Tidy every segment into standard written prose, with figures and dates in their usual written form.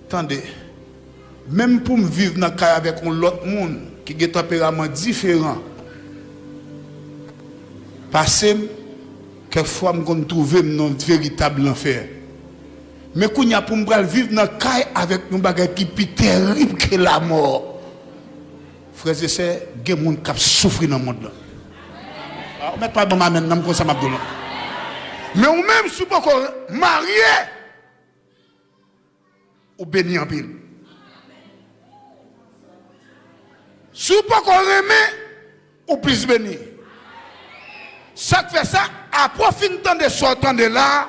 Attendez, même pour me vivre dans le cas avec l'autre monde qui a un tempérament différent, passé, quelquefois, je me trouve dans un véritable enfer. Mais quand il pour me vivre dans le cas avec un bagage qui est plus terrible que la mort, frères et sœurs, il y a des gens qui souffrent dans le monde. Alors, mettez pas bon ma main, comme ça, m'a. Mais ou même si vous êtes marié, ou béni en pile. Si vous êtes aimé, ou plus béni. Ça fait ça, à profiter de sortant de là,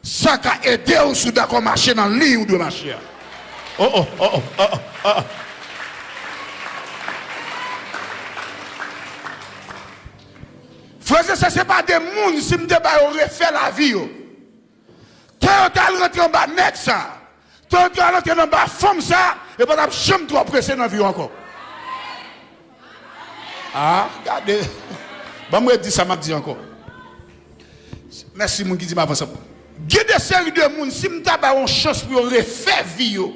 ça a aidé ou si d'accord marcher dans le lit ou de marcher. Oh. Frère, ça c'est pas des gens si me débat refait la vie. Tu as rentré en bas net ça. Tu as rentré en bas femme ça et pas de chambre trop pressé dans la vie encore. Ah, regardez. Bon, moi, je dis ça, m'a dit encore. Merci, mon qui dit ma ça. Il y a des séries de monde, si je n'ai une chance pour refaire vie, go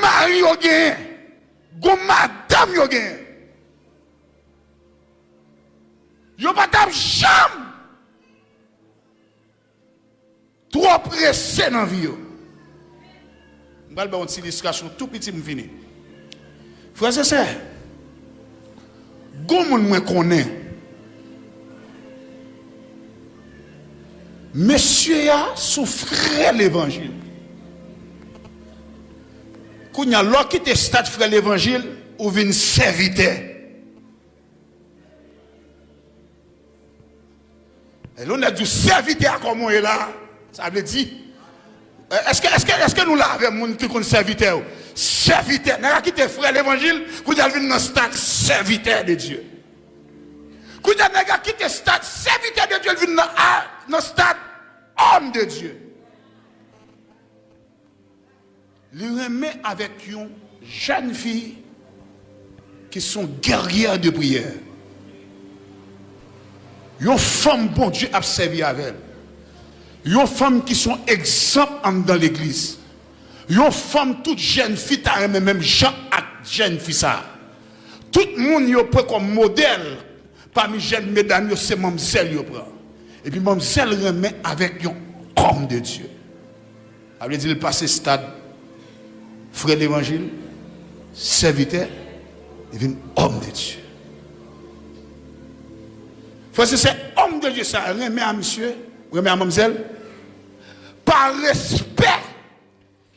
mari yo gen, go madame yo gen. Yo pas tap chambre. Trop pressé dans la vie. Je vais vous une illustration tout petit, je finis. Frère, c'est ça. Go moun mwen connaît. Monsieur a souffert l'évangile. Quand il y a l'autre qui te stade frère l'évangile, ou vient serviteur. Et l'on a du serviteur comme on est là. Ça veut dire, est-ce que nous l'avons, les gens qui sont serviteurs? Serviteur. N'a pas quitté frère l'évangile, vous avez vu dans le stade serviteur de Dieu. Vous avez quitté le stade serviteur de Dieu, vous avez dans le stade homme de Dieu. Il remet avec une jeune fille qui sont guerrières de prière. Une femme, bon Dieu, a servi avec elle. Une femme qui sont exemples dans l'église. Une femme, toute jeune fille, même Jean et jeune fille ça. Tout le monde y prend comme modèle. Parmi les jeunes mesdames, c'est Mamselle qui prend. Et puis Mamselle remet avec un homme de Dieu. Ça veut dire, il passe stade, frère l'évangile, serviteur, il devient homme de Dieu. Frère, c'est homme de Dieu, ça remet à monsieur, remet à Mamselle, par respect.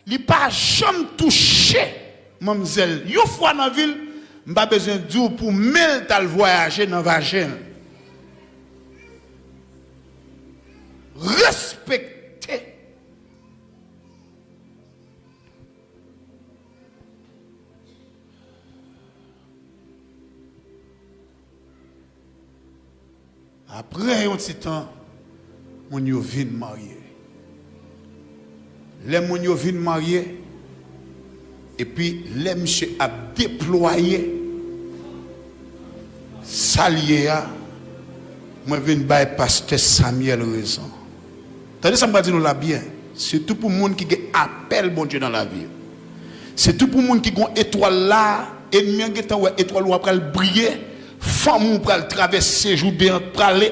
Il n'a pas jamais touché Mamselle. Une fois dans la ville, je n'ai pas besoin de dire pour mêler le voyager dans la vagin. Respecter. Après un petit temps, on vient marier. Les gens viennent marier et puis les monsieur a déployé salier a moi viens bailler pasteur Samuel raison. Attendez ça me dit nous là bien, c'est tout pour monde qui appelle bon Dieu dans la vie. C'est tout pour monde qui gon étoile là et bien temps ouais étoile ou après briller, femme ou pral traverser jour bien aller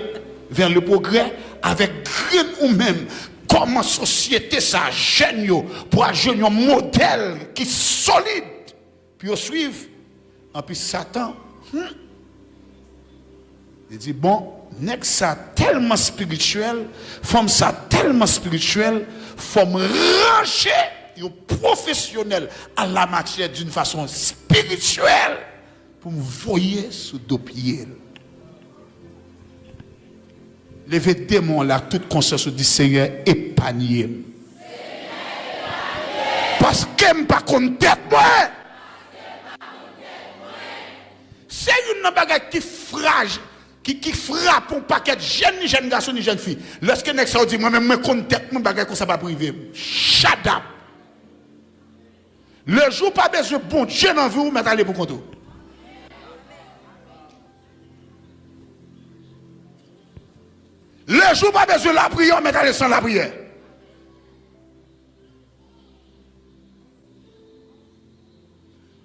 vers le progrès avec grain ou même. Comment société ça gêne pour agir un modèle qui est solide. Puis on suivre. Et puis Satan, il dit bon, n'est-ce ça tellement spirituel, femme ça tellement spirituel, femme ranger un professionnel à la matière d'une façon spirituelle pour me voyer sous deux pieds. Levez démon là, toute conscience du Seigneur épargnez. Parce que je ne pas contre tête moi. C'est une bagarre qui frage, qui frappe un paquet de jeunes garçons et jeunes filles. Lorsque nous dit moi-même, je contre tête, mon bagarre comme ça va priver. Shut up. Le jour pas besoin de bon Dieu dans vous, mais allez pour compte. Le jour pas besoin de la prière, mais allez sans la prière.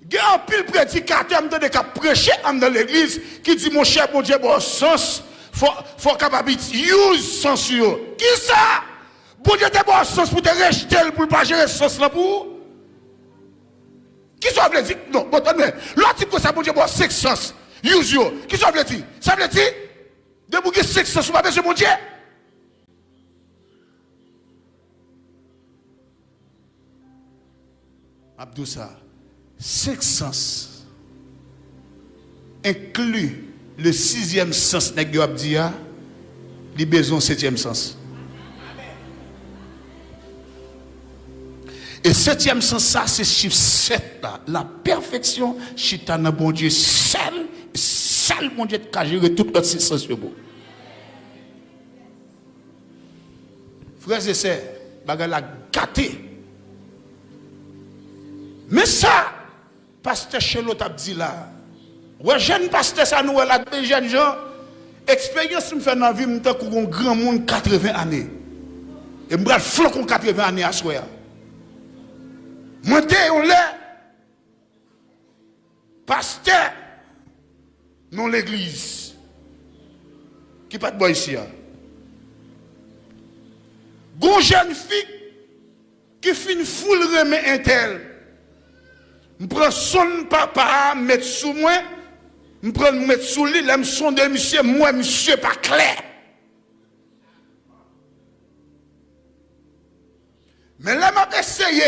Il y a un pile prédicateur qui a prêché dans l'église qui dit mon cher bon Dieu, bon sens, faut capable use sens yo. Qui ça? Bon Dieu te bon sens pour te rejeter pour pas gérer sens là pour. Qui ça veut dire? Non, bon attendez. L'autre type que ça bon Dieu bon sex sens. Use yo. Qui ça veut dire? Ça veut dire de bouger sex sens pas besoin mon Dieu. Abdou ça. Sex sens inclut le 6e sens nèg yo abdia, li besoin 7e sens. Et 7e sens ça c'est chiffre 7 là, la perfection chita nan bon Dieu seul bon Dieu qui a géré tout l'autre sens yo bon. Frères et sœurs, bagay la gâté. Mais ça pasteur Chelo t'a dit là, ouais jeune pasteur ça nous là des jeunes gens expérience me fait dans vie me tant qu'on grand monde 80 années. Et me bral flocon 80 années à soir. Moi t'es on là pasteur non l'église qui pas de boy ici. Gon jeune fille qui fin foule remet un tel. Je prends son papa, mettre sous moi, je prends mettre sous lui, je son de monsieur, moi, monsieur, pas clair. Mais là, je essayé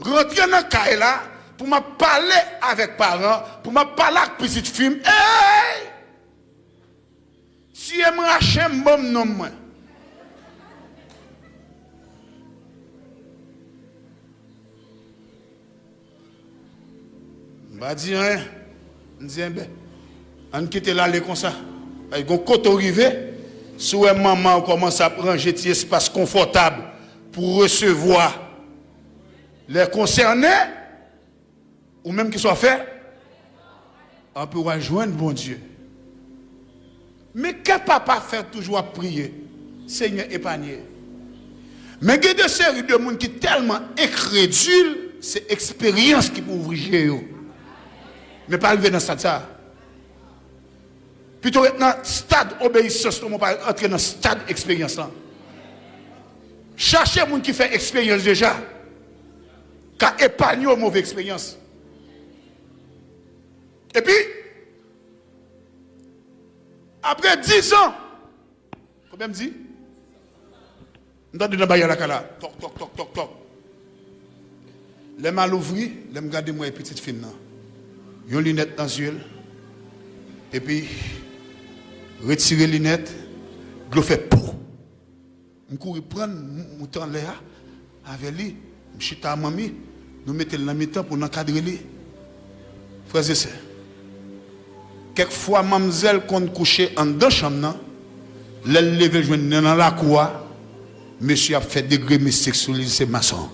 de rentrer dans le cas là pour me parler avec les parents, pour me parler avec petite fille. Hey! Si je me rachète, je me nom moi. Je dis rien, je dis ben, on quitte l'aller comme ça. Quand on arrive, si maman commence à prendre un espace confortable pour recevoir les concernés, ou même qui soit fait, on peut rejoindre bon Dieu. Mais que papa fait toujours prier, Seigneur épargne. Mais il y a des séries de monde qui sont tellement incrédules, c'est l'expérience qui peut ouvrir. Mais pas lever dans ce stade. Plutôt dans le stade obéissance, on va entrer dans le stade expérience. Cherchez les gens qui font expérience déjà. Car épargner une mauvaise expérience. Et puis, après 10 ans, combien me dit? Nous avons dit la cala. Toc, toc, toc, toc, toc. Les mal ouvris, les me garder moi petite fille. Yon lunette dans les yeux. Et puis, retirer les lunettes. Je fais pour. Je cours prendre mon temps là. Avec lui. Je suis à mamie. Nous mettons la mi-temps pour encadrer lui. Frères et sœurs. Quelquefois, mademoiselle, quand on couche en deux chambres, elle lève dans la cour. Monsieur a fait des degré mystique sur lui, c'est maçon.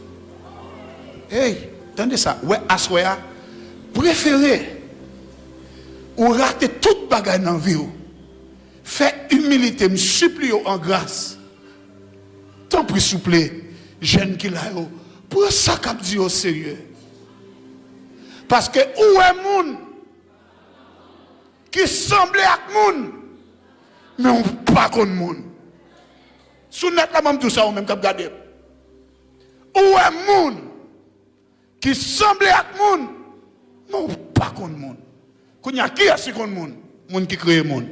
Hey, attendez ça. Ouais, assoya. Préférez ou rater toute bagarre dans la vie. Faites humilité, me supplie en grâce. Tant pis souple, jeune qui l'a pour ça qu'a dit au sérieux. Parce que où est moun qui semble à moun, mais on pas contre moun. Sous net la même tout ça, on même qu'à garder. Où est moun qui semble à moun, non, pas contre le monde. Quand il y a qui est contre le monde? Le monde qui crée le monde.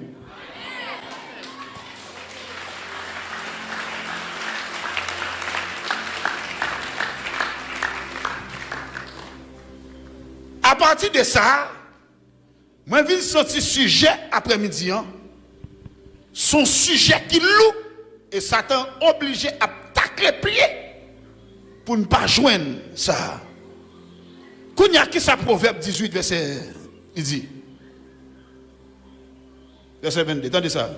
À partir de ça, moi, je viens sortir sujet après-midi. Son sujet qui loue et Satan obligé à tacler pied pour ne pas joindre ça. Quand il y a qui ça, Proverbe 18, verset, il dit, verset 22, attendez ça.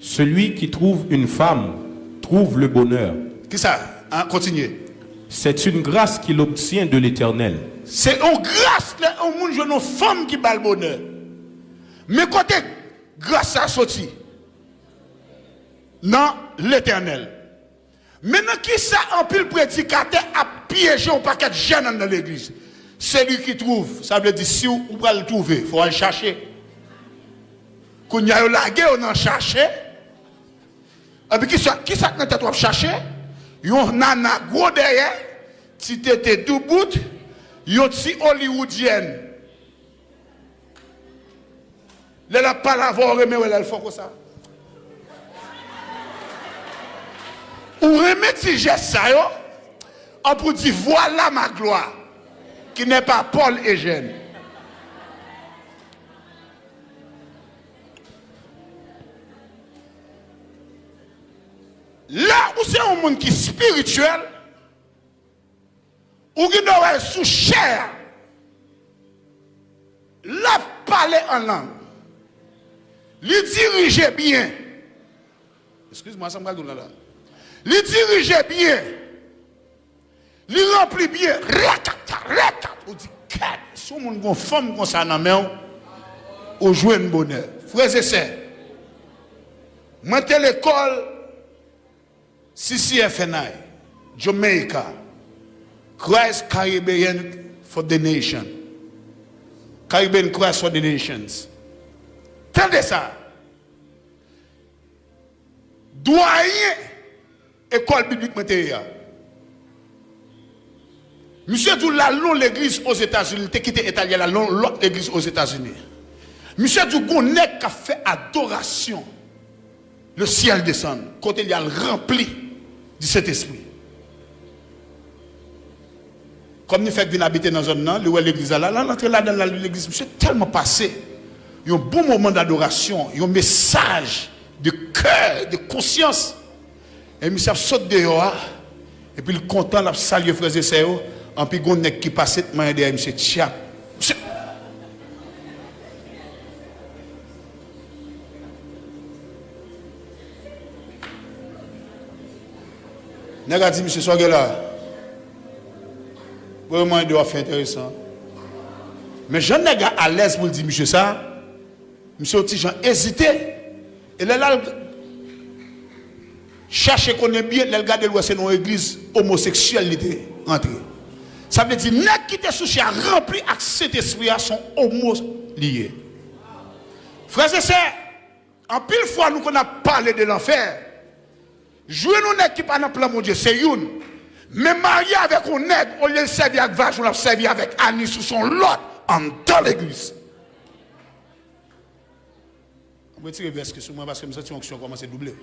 Celui qui trouve une femme trouve le bonheur. Qui ça? Hein? Continuez. C'est une grâce qu'il obtient de l'Éternel. C'est une grâce, un monde jeune une femme qui bat le bonheur. Mais côté grâce à sorti, non, l'Éternel. Maintenant, qui ça en pile prédicateur a piégé un paquet de jeunes dans l'église? C'est lui qui trouve. Ça veut dire, si vous pouvez le trouver, il faut aller chercher. Quand vous avez lagué, on en cherche. Et puis, qui ça que tu as cherché? Yon nana gros derrière, si tu étais tout bout, yon si hollywoodienne. Elle n'a pas la voix, mais elle fait comme ça. Ou remettre si j'ai ça, on peut dire voilà ma gloire, qui n'est pas Paul et Jeanne. Là où c'est un monde qui est spirituel, ou qui doit être sous chair, là parler en langue, lui diriger bien. Excuse-moi, ça me regarde là. Lui diriger bien, lui remplir bien, on dit, si on a une femme comme ça dans la main, on joue un bonheur. Frères et sœurs, moi, à l'école, CCFNI, Jamaica, Christ Caribbean for the Nation. Caribbean Christ for the Nations. Tendez ça. Doyen école biblique matérielle. Monsieur dit la long l'église aux États-Unis, il quitté Italie la long l'autre église aux États-Unis. Monsieur dit qu'on est qui a fait adoration. Le ciel descend, côté il y a le rempli de cet esprit. Comme nous faisons venir habiter dans une zone, l'église là, l'entrée là dans l'église, monsieur tellement passé. Il y a un bon moment d'adoration, il y a un message de cœur, de conscience. Et monsieur saute dehors, et puis il content, il salue les frères et sœurs, et puis il y a qui passe cette main derrière monsieur Tchap. N'a dit monsieur soyez là. Vraiment il doit faire intéressant. Mais je n'ai pas à l'aise pour dire monsieur ça. Monsieur petit Jean hésité. Et là chercher qu'on est bien, le garder le c'est dans l'église homosexualité entrée. Ça veut dire nèg qui était souci à rempli avec cet esprit à son homo lié. Frères et sœurs, en pile fois nous qu'on a parlé de l'enfer. Jouer nous nèg qui pas dans plan mon Dieu, c'est une. Mais marié avec un nèg, on le servir avec vache, on l'a servi avec Annie sous son lot en dans l'église. On va tirer vers que sur moi parce que me sens onction commence à doubler.